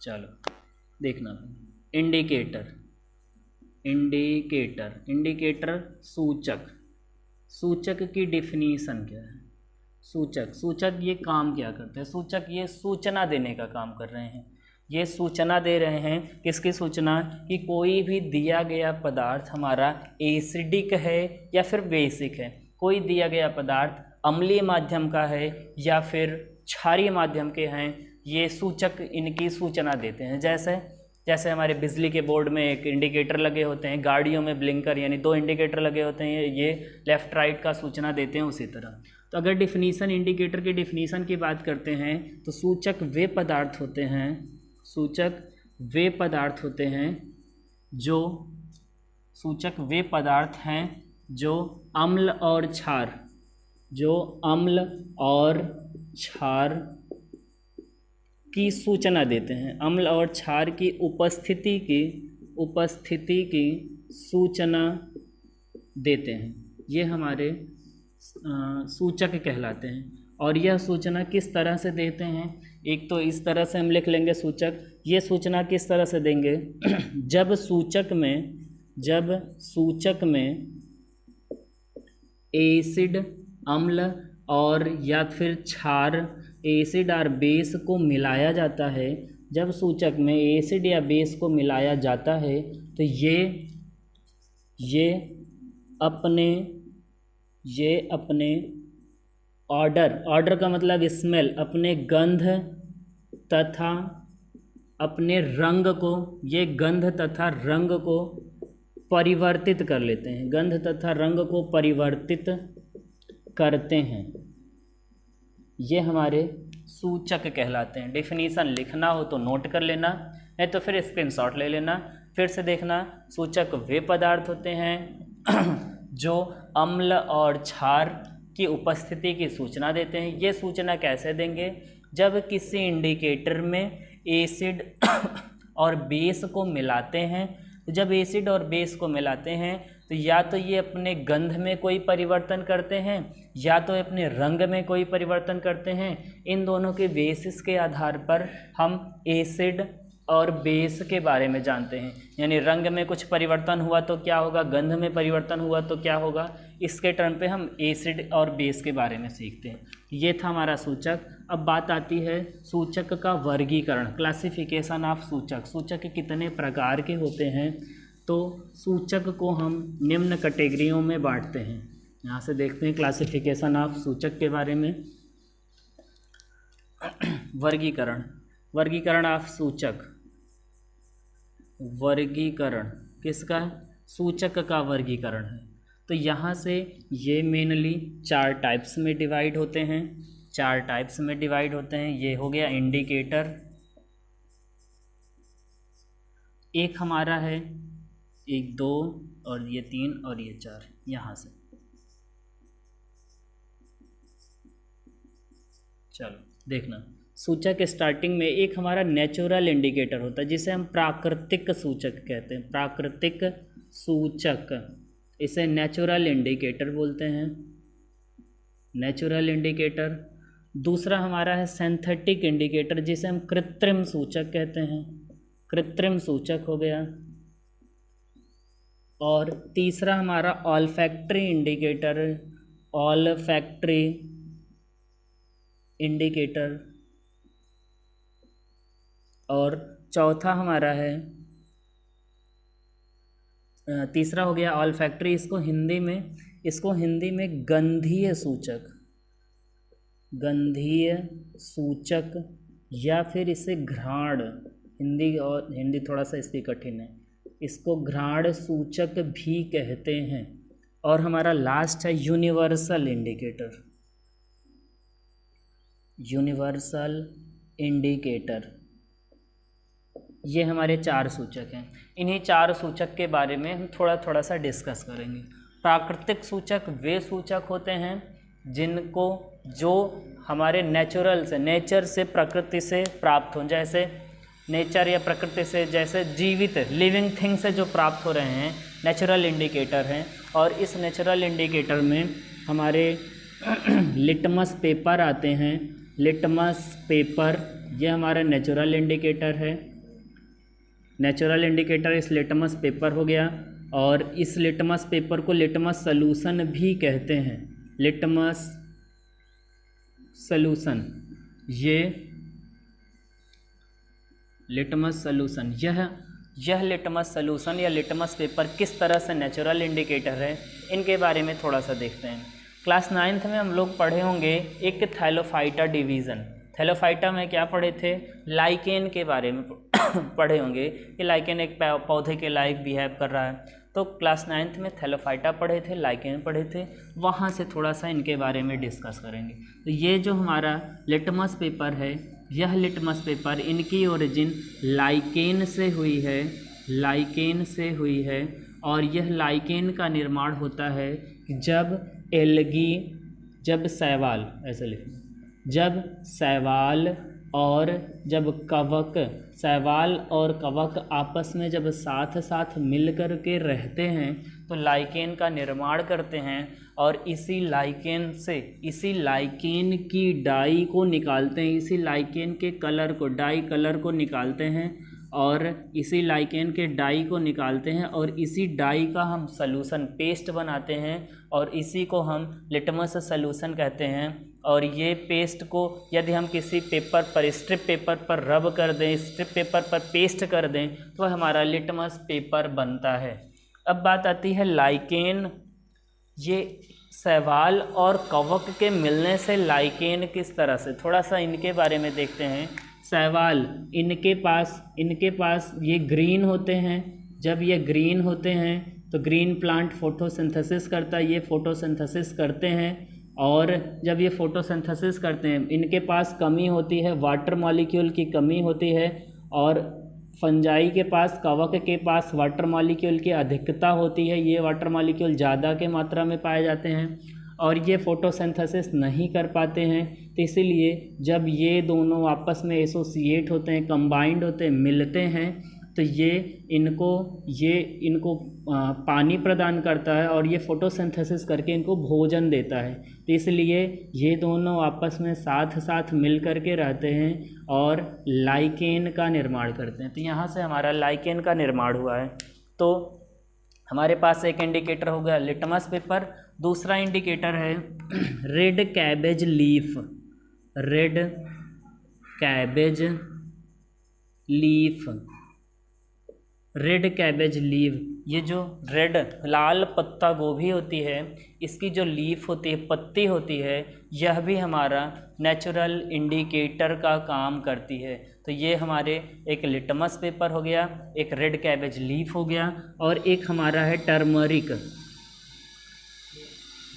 चलो देखना, indicator, indicator, indicator सूचक, सूचक की डिफिनीशन क्या है? सूचक, सूचक ये काम क्या करते हैं? सूचक ये सूचना देने का काम कर रहे हैं। ये सूचना दे रहे हैं, किसकी सूचना? कि कोई भी दिया गया पदार्थ हमारा एसिडिक है या फिर बेसिक है। कोई दिया गया पदार्थ अम्लीय माध्यम का है या फिर क्षारीय माध्यम के हैं, ये सूचक इनकी सूचना देते हैं। जैसे हमारे बिजली के बोर्ड में एक इंडिकेटर लगे होते हैं, गाड़ियों में ब्लिंकर यानी 2 इंडिकेटर लगे होते हैं, ये लेफ़्ट राइट का सूचना देते हैं। उसी तरह तो अगर डिफिनीसन, इंडिकेटर की डिफिनीसन की बात करते हैं तो सूचक वे पदार्थ होते हैं, सूचक वे पदार्थ होते हैं जो, सूचक वे पदार्थ हैं जो अम्ल और क्षार, जो अम्ल और क्षार की सूचना देते हैं, अम्ल और क्षार की उपस्थिति की सूचना देते हैं। ये हमारे सूचक कहलाते हैं। और यह सूचना किस तरह से देते हैं? एक तो इस तरह से हम लिख लेंगे सूचक, ये सूचना किस तरह से देंगे? जब सूचक में एसिड, अम्ल और या फिर क्षार, एसिड और बेस को मिलाया जाता है, जब सूचक में एसिड या बेस को मिलाया जाता है तो ये अपने ऑर्डर का मतलब स्मेल, अपने गंध तथा अपने रंग को, ये गंध तथा रंग को परिवर्तित कर लेते हैं, गंध तथा रंग को परिवर्तित करते हैं। ये हमारे सूचक कहलाते हैं। डिफिनीशन लिखना हो तो नोट कर लेना, नहीं तो फिर स्क्रीनशॉट ले लेना। फिर से देखना, सूचक वे पदार्थ होते हैं जो अम्ल और क्षार की उपस्थिति की सूचना देते हैं। ये सूचना कैसे देंगे? जब किसी इंडिकेटर में एसिड और बेस को मिलाते हैं, तो जब एसिड और बेस को मिलाते हैं तो या तो ये अपने गंध में कोई परिवर्तन करते हैं या तो अपने रंग में कोई परिवर्तन करते हैं। इन दोनों के बेसिस के आधार पर हम एसिड और बेस के बारे में जानते हैं। यानी रंग में कुछ परिवर्तन हुआ तो क्या होगा, गंध में परिवर्तन हुआ तो क्या होगा, इसके टर्म पे हम एसिड और बेस के बारे में सीखते हैं। ये था हमारा सूचक। अब बात आती है सूचक का वर्गीकरण, क्लासिफिकेशन ऑफ सूचक। सूचक कितने प्रकार के होते हैं? तो सूचक को हम निम्न कैटेगरियों में बांटते हैं। यहाँ से देखते हैं क्लासिफिकेशन ऑफ सूचक के बारे में। वर्गीकरण ऑफ सूचक, वर्गीकरण किसका? सूचक का वर्गीकरण है। तो यहाँ से ये मेनली 4 टाइप्स में डिवाइड होते हैं, 4 टाइप्स में डिवाइड होते हैं। ये हो गया इंडिकेटर, एक हमारा है, 1 2 और ये 3 और ये 4। यहाँ से चलो देखना, सूचक स्टार्टिंग में एक हमारा नेचुरल इंडिकेटर होता है जिसे हम प्राकृतिक सूचक कहते हैं। प्राकृतिक सूचक, इसे नेचुरल इंडिकेटर बोलते हैं, नेचुरल इंडिकेटर। दूसरा हमारा है सिंथेटिक इंडिकेटर जिसे हम कृत्रिम सूचक कहते हैं, कृत्रिम सूचक हो गया। और तीसरा हमारा ऑल्फैक्टरी इंडिकेटर, ऑल्फैक्टरी इंडिकेटर। और चौथा हमारा है, तीसरा हो गया ऑल्फैक्टरी, इसको हिंदी में गंधीय सूचक, गंधीय सूचक या फिर इसे घ्राण, हिंदी थोड़ा सा इसकी कठिन है, इसको घ्राण सूचक भी कहते हैं। और हमारा लास्ट है यूनिवर्सल इंडिकेटर, यूनिवर्सल इंडिकेटर। ये हमारे 4 सूचक हैं। इन्हीं 4 सूचक के बारे में हम थोड़ा सा डिस्कस करेंगे। प्राकृतिक सूचक वे सूचक होते हैं जिनको, जो हमारे नेचर से, प्रकृति से प्राप्त हों, जैसे नेचर या प्रकृति से, जैसे जीवित लिविंग थिंग से जो प्राप्त हो रहे हैं, नेचुरल इंडिकेटर हैं। और इस नेचुरल इंडिकेटर में हमारे लिटमस पेपर आते हैं, लिटमस पेपर, ये हमारा नेचुरल इंडिकेटर है। नेचुरल इंडिकेटर इस लिटमस पेपर हो गया, और इस लिटमस पेपर को लिटमस सॉल्यूशन भी कहते हैं। लिटमस सॉल्यूशन, ये लिटमस सॉल्यूशन, यह लिटमस सॉल्यूशन या लिटमस पेपर किस तरह से नेचुरल इंडिकेटर है, इनके बारे में थोड़ा सा देखते हैं। क्लास 9th में हम लोग पढ़े होंगे एक थैलोफाइटा डिवीज़न। थैलोफाइटा में क्या पढ़े थे, लाइकेन के बारे में पढ़े होंगे कि लाइकेन एक पौधे के लायक बिहेव कर रहा है। तो क्लास 9th में थैलोफाइटा पढ़े थे, लाइकेन पढ़े थे, वहाँ से थोड़ा सा इनके बारे में डिस्कस करेंगे। तो ये जो हमारा लिटमस पेपर है, यह लिटमस पेपर इनकी ओरिजिन लाइकेन से हुई है, लाइकेन से हुई है। और यह लाइकेन का निर्माण होता है जब एल्गी, जब शैवाल, ऐसे लिखें, जब शैवाल और जब कवक, शैवाल और कवक आपस में जब साथ साथ मिल कर के रहते हैं तो लाइकेन का निर्माण करते हैं। और इसी लाइकेन से, इसी लाइकेन की डाई को निकालते हैं, इसी लाइकेन के कलर को, डाई कलर को निकालते हैं, और इसी लाइकेन के डाई को निकालते हैं, और इसी डाई का हम सॉल्यूशन पेस्ट बनाते हैं, और इसी को हम लिटमस सॉल्यूशन कहते हैं। और ये पेस्ट को यदि हम किसी पेपर पर, स्ट्रिप पेपर पर रब कर दें, स्ट्रिप पेपर पर पेस्ट कर दें, तो हमारा लिटमस पेपर बनता है। अब बात आती है लाइकेन। ये शैवाल और कवक के मिलने से लाइकेन किस तरह से, थोड़ा सा इनके बारे में देखते हैं। शैवाल, इनके पास ये ग्रीन होते हैं। जब ये ग्रीन होते हैं तो ग्रीन प्लांट फोटोसिंथेसिस करता है, ये फोटोसिंथेसिस करते हैं। और जब ये फोटोसिंथेसिस करते हैं, इनके पास कमी होती है, वाटर मॉलिक्यूल की कमी होती है। और फंजाई के पास, कवक के पास वाटर मॉलिक्यूल की अधिकता होती है, ये वाटर मॉलिक्यूल ज़्यादा के मात्रा में पाए जाते हैं, और ये फोटोसिंथेसिस नहीं कर पाते हैं। तो इसीलिए जब ये दोनों आपस में एसोसिएट होते हैं, कंबाइंड होते हैं, मिलते हैं, तो ये इनको पानी प्रदान करता है, और ये फोटोसिंथेसिस करके इनको भोजन देता है। तो इसलिए ये दोनों आपस में साथ साथ मिल कर के रहते हैं और लाइकेन का निर्माण करते हैं। तो यहाँ से हमारा लाइकेन का निर्माण हुआ है। तो हमारे पास एक इंडिकेटर हो गया लिटमस पेपर, दूसरा इंडिकेटर है red cabbage leaf. Red cabbage leaf, red cabbage leaf, ये जो रेड लाल पत्ता गोभी होती है, इसकी जो लीफ होती है, पत्ती होती है, यह भी हमारा नेचुरल इंडिकेटर का काम करती है। तो ये हमारे एक लिटमस पेपर हो गया, एक रेड कैबेज लीफ हो गया, और एक हमारा है टर्मरिक।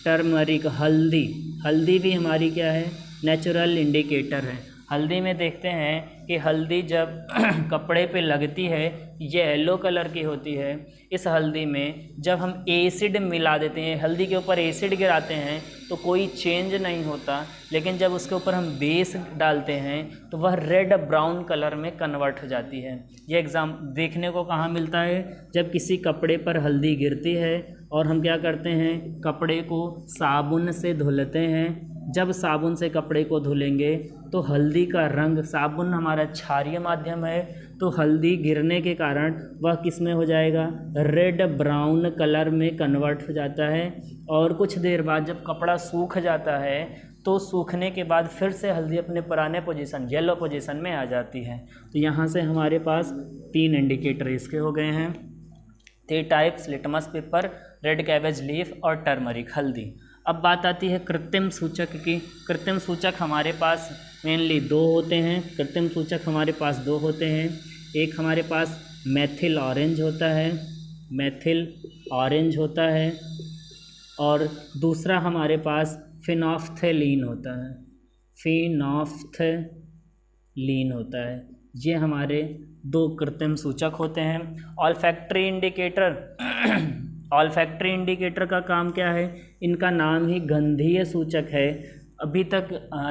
टर्मरिक, हल्दी, हल्दी भी हमारी क्या है, नेचुरल इंडिकेटर है। हल्दी में देखते हैं कि हल्दी जब कपड़े पे लगती है, ये येलो कलर की होती है। इस हल्दी में जब हम एसिड मिला देते हैं, हल्दी के ऊपर एसिड गिराते हैं, तो कोई चेंज नहीं होता, लेकिन जब उसके ऊपर हम बेस डालते हैं तो वह रेड ब्राउन कलर में कन्वर्ट हो जाती है। ये एग्जाम देखने को कहाँ मिलता है, जब किसी कपड़े पर हल्दी गिरती है और हम क्या करते हैं, कपड़े को साबुन से धुलते हैं। जब साबुन से कपड़े को धुलेंगे तो हल्दी का रंग, साबुन हमारा क्षारीय माध्यम है, तो हल्दी गिरने के कारण वह किस में हो जाएगा, रेड ब्राउन कलर में कन्वर्ट हो जाता है। और कुछ देर बाद जब कपड़ा सूख जाता है तो सूखने के बाद फिर से हल्दी अपने पुराने पोजीशन, येलो पोजीशन में आ जाती है। तो यहाँ से हमारे पास 3 इंडिकेटर इसके हो गए हैं, 3 types, litmus paper, red cabbage leaf और टर्मरिक, हल्दी। अब बात आती है कृत्रिम सूचक की। कृत्रिम सूचक हमारे पास मेनली 2 होते हैं। कृत्रिम सूचक हमारे पास 2 होते हैं। एक हमारे पास मेथिल ऑरेंज होता है, मेथिल ऑरेंज होता है, और दूसरा हमारे पास फिनोफ्थेलीन होता है, फिनोफ्थेलीन होता है। ये हमारे 2 कृत्रिम सूचक होते हैं। ऑल्फैक्टरी इंडिकेटर, ऑल्फैक्टरी इंडिकेटर का काम क्या है, इनका नाम ही गंधीय सूचक है। अभी तक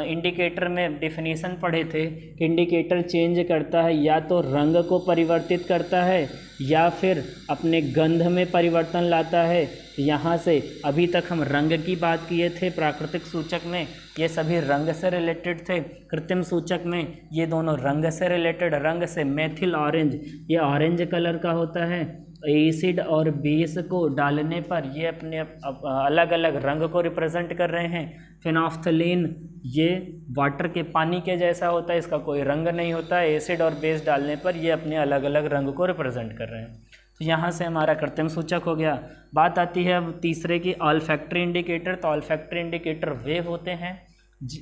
इंडिकेटर में डेफिनेशन पढ़े थे कि इंडिकेटर चेंज करता है, या तो रंग को परिवर्तित करता है, या फिर अपने गंध में परिवर्तन लाता है, तो यहाँ से अभी तक हम रंग की बात किए थे प्राकृतिक सूचक में, ये सभी रंग से रिलेटेड थे। कृत्रिम सूचक में ये दोनों रंग से रिलेटेड, रंग से मेथिल ऑरेंज, ये ऑरेंज कलर का होता है। एसिड और बेस को डालने पर ये अपने अलग अलग रंग को रिप्रेजेंट कर रहे हैं। फिनोफ्थलीन ये वाटर के पानी के जैसा होता है, इसका कोई रंग नहीं होता है। एसिड और बेस डालने पर ये अपने अलग अलग रंग को रिप्रेजेंट कर रहे हैं। तो यहाँ से हमारा कृत्रिम सूचक हो गया। बात आती है अब तीसरे की, ऑल्फैक्टरी इंडिकेटर। तो ऑल्फैक्टरी इंडिकेटर वे होते हैं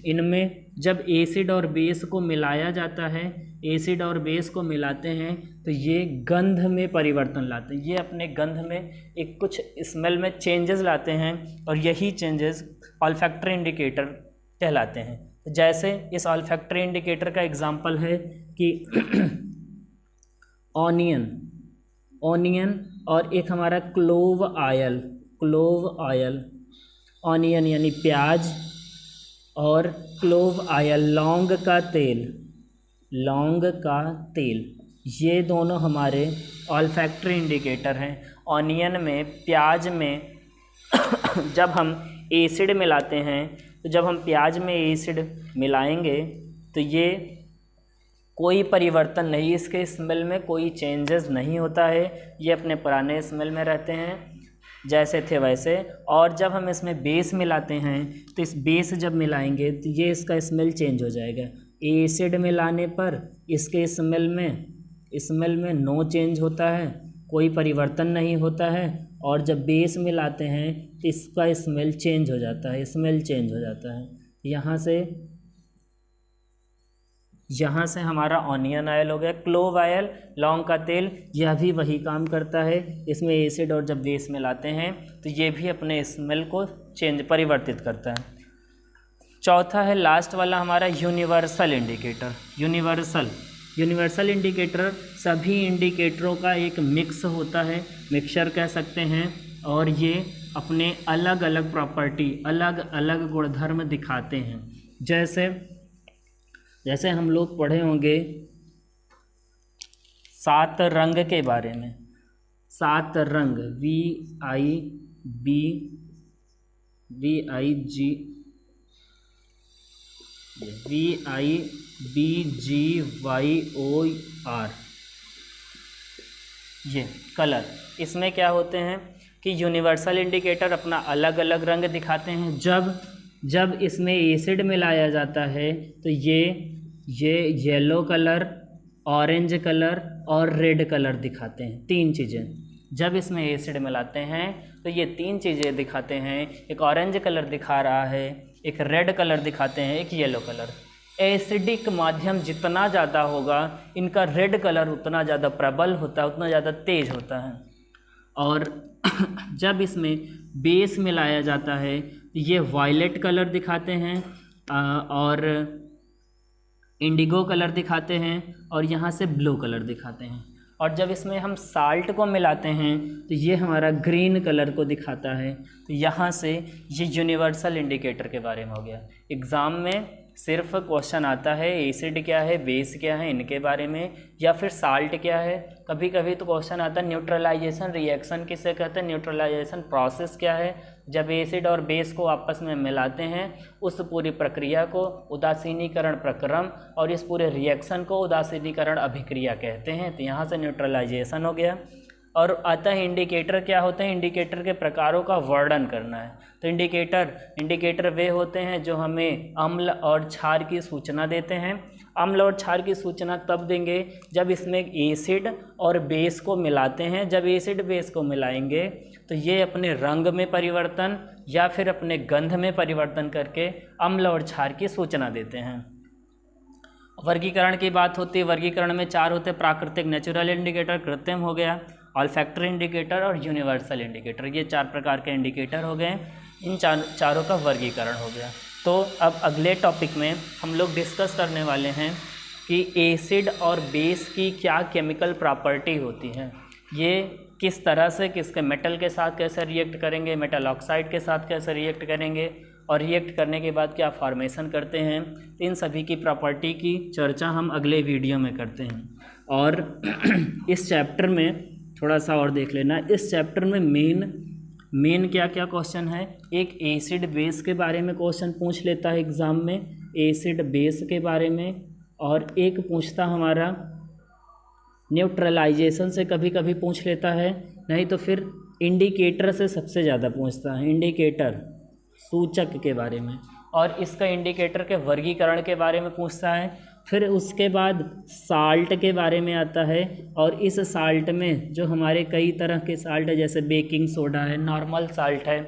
इनमें जब एसिड और बेस को मिलाया जाता है, एसिड और बेस को मिलाते हैं तो ये गंध में परिवर्तन लाते हैं। ये अपने गंध में एक कुछ स्मेल में चेंजेस लाते हैं और यही चेंजेस ऑल्फैक्टरी इंडिकेटर कहलाते हैं। तो जैसे इस ऑल्फैक्टरी इंडिकेटर का एग्जांपल है कि ऑनियन और एक हमारा क्लोव ऑयल, ऑनियन यानी प्याज और क्लोव ऑयल लौंग का तेल, ये दोनों हमारे ऑल्फैक्टरी इंडिकेटर हैं। ऑनियन में, प्याज में जब हम एसिड मिलाते हैं, तो जब हम प्याज में एसिड मिलाएंगे तो ये कोई परिवर्तन नहीं, इसके स्मेल में कोई चेंजेस नहीं होता है, ये अपने पुराने स्मेल में रहते हैं जैसे थे वैसे। और जब हम इसमें बेस मिलाते हैं तो इस बेस जब मिलाएंगे तो ये इसका स्मेल चेंज हो जाएगा। एसिड मिलाने पर इसके स्मेल में नो चेंज होता है, कोई परिवर्तन नहीं होता है। और जब बेस मिलाते हैं तो इसका स्मेल चेंज हो जाता है, यहाँ से हमारा ऑनियन ऑयल हो गया। क्लोव ऑयल, लौंग का तेल, यह भी वही काम करता है। इसमें एसिड और जब बेस मिलाते हैं तो ये भी अपने स्मेल को परिवर्तित करता है। चौथा है लास्ट वाला हमारा यूनिवर्सल इंडिकेटर। यूनिवर्सल इंडिकेटर सभी इंडिकेटरों का एक मिक्स होता है, मिक्सचर कह सकते हैं, और ये अपने अलग अलग प्रॉपर्टी, अलग अलग गुणधर्म दिखाते हैं। जैसे हम लोग पढ़े होंगे 7 रंग के बारे में, 7 रंग VIBGYOR, ये कलर। इसमें क्या होते हैं कि यूनिवर्सल इंडिकेटर अपना अलग अलग रंग दिखाते हैं। जब इसमें एसिड मिलाया जाता है तो ये येलो कलर, ऑरेंज कलर और रेड कलर दिखाते हैं, 3 चीज़ें। जब इसमें एसिड मिलाते हैं तो ये 3 चीज़ें दिखाते हैं। एक ऑरेंज कलर दिखा रहा है, एक रेड कलर दिखाते हैं, एक येलो कलर। एसिडिक माध्यम जितना ज़्यादा होगा, इनका रेड कलर उतना ज़्यादा प्रबल होता है, उतना ज़्यादा तेज होता है। और जब इसमें बेस मिलाया जाता है तो ये वायलेट कलर दिखाते हैं और इंडिगो कलर दिखाते हैं, और यहाँ से ब्लू कलर दिखाते हैं। और जब इसमें हम साल्ट को मिलाते हैं तो ये हमारा ग्रीन कलर को दिखाता है। तो यहाँ से ये यूनिवर्सल इंडिकेटर के बारे में हो गया। एग्ज़ाम में सिर्फ क्वेश्चन आता है एसिड क्या है, बेस क्या है, इनके बारे में, या फिर साल्ट क्या है। कभी कभी तो क्वेश्चन आता है न्यूट्रलाइजेशन रिएक्शन किसे कहते हैं, न्यूट्रलाइजेशन प्रोसेस क्या है। जब एसिड और बेस को आपस में मिलाते हैं उस पूरी प्रक्रिया को उदासीनीकरण प्रक्रम और इस पूरे रिएक्शन को उदासीनीकरण अभिक्रिया कहते हैं। तो यहाँ से न्यूट्रलाइजेशन हो गया। और आता है इंडिकेटर क्या होते हैं, इंडिकेटर के प्रकारों का वर्णन करना है। तो इंडिकेटर वे होते हैं जो हमें अम्ल और क्षार की सूचना देते हैं। अम्ल और क्षार की सूचना तब देंगे जब इसमें एसिड और बेस को मिलाते हैं। जब एसिड बेस को मिलाएंगे तो ये अपने रंग में परिवर्तन या फिर अपने गंध में परिवर्तन करके अम्ल और क्षार की सूचना देते हैं। वर्गीकरण की बात होती है, वर्गीकरण में 4 होते हैं, प्राकृतिक नेचुरल इंडिकेटर, कृत्रिम हो गया, ऑल्फैक्टरी इंडिकेटर और यूनिवर्सल इंडिकेटर। ये 4 प्रकार के इंडिकेटर हो गए। इन चारों का वर्गीकरण हो गया। तो अब अगले टॉपिक में हम लोग डिस्कस करने वाले हैं कि एसिड और बेस की क्या केमिकल प्रॉपर्टी होती है, ये किस तरह से किसके मेटल के साथ कैसे रिएक्ट करेंगे, मेटल ऑक्साइड के साथ कैसे रिएक्ट करेंगे और रिएक्ट करने के बाद क्या फॉर्मेशन करते हैं। इन सभी की प्रॉपर्टी की चर्चा हम अगले वीडियो में करते हैं। और इस चैप्टर में थोड़ा सा और देख लेना, इस चैप्टर में मेन मेन क्या क्या क्वेश्चन है, एक एसिड बेस के बारे में क्वेश्चन पूछ लेता है एग्ज़ाम में, एसिड बेस के बारे में, और एक पूछता हमारा न्यूट्रलाइजेशन से कभी कभी पूछ लेता है, नहीं तो फिर इंडिकेटर से सबसे ज़्यादा पूछता है, इंडिकेटर सूचक के बारे में, और इसका इंडिकेटर के वर्गीकरण के बारे में पूछता है। फिर उसके बाद साल्ट के बारे में आता है, और इस साल्ट में जो हमारे कई तरह के साल्ट है, जैसे बेकिंग सोडा है, नॉर्मल साल्ट है,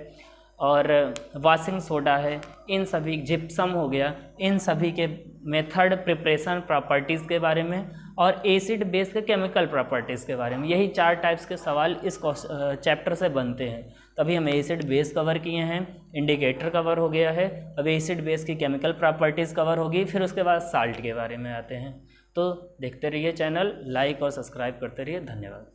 और वॉशिंग सोडा है, इन सभी, जिप्सम हो गया, इन सभी के मेथड, प्रिपरेशन, प्रॉपर्टीज़ के बारे में, और एसिड बेस के केमिकल प्रॉपर्टीज़ के बारे में। यही 4 टाइप्स के सवाल इस चैप्टर से बनते हैं। तभी हम एसिड बेस कवर किए हैं, इंडिकेटर कवर हो गया है, अब एसिड बेस की केमिकल प्रॉपर्टीज़ कवर होगी, फिर उसके बाद साल्ट के बारे में आते हैं। तो देखते रहिए चैनल, लाइक और सब्सक्राइब करते रहिए। धन्यवाद।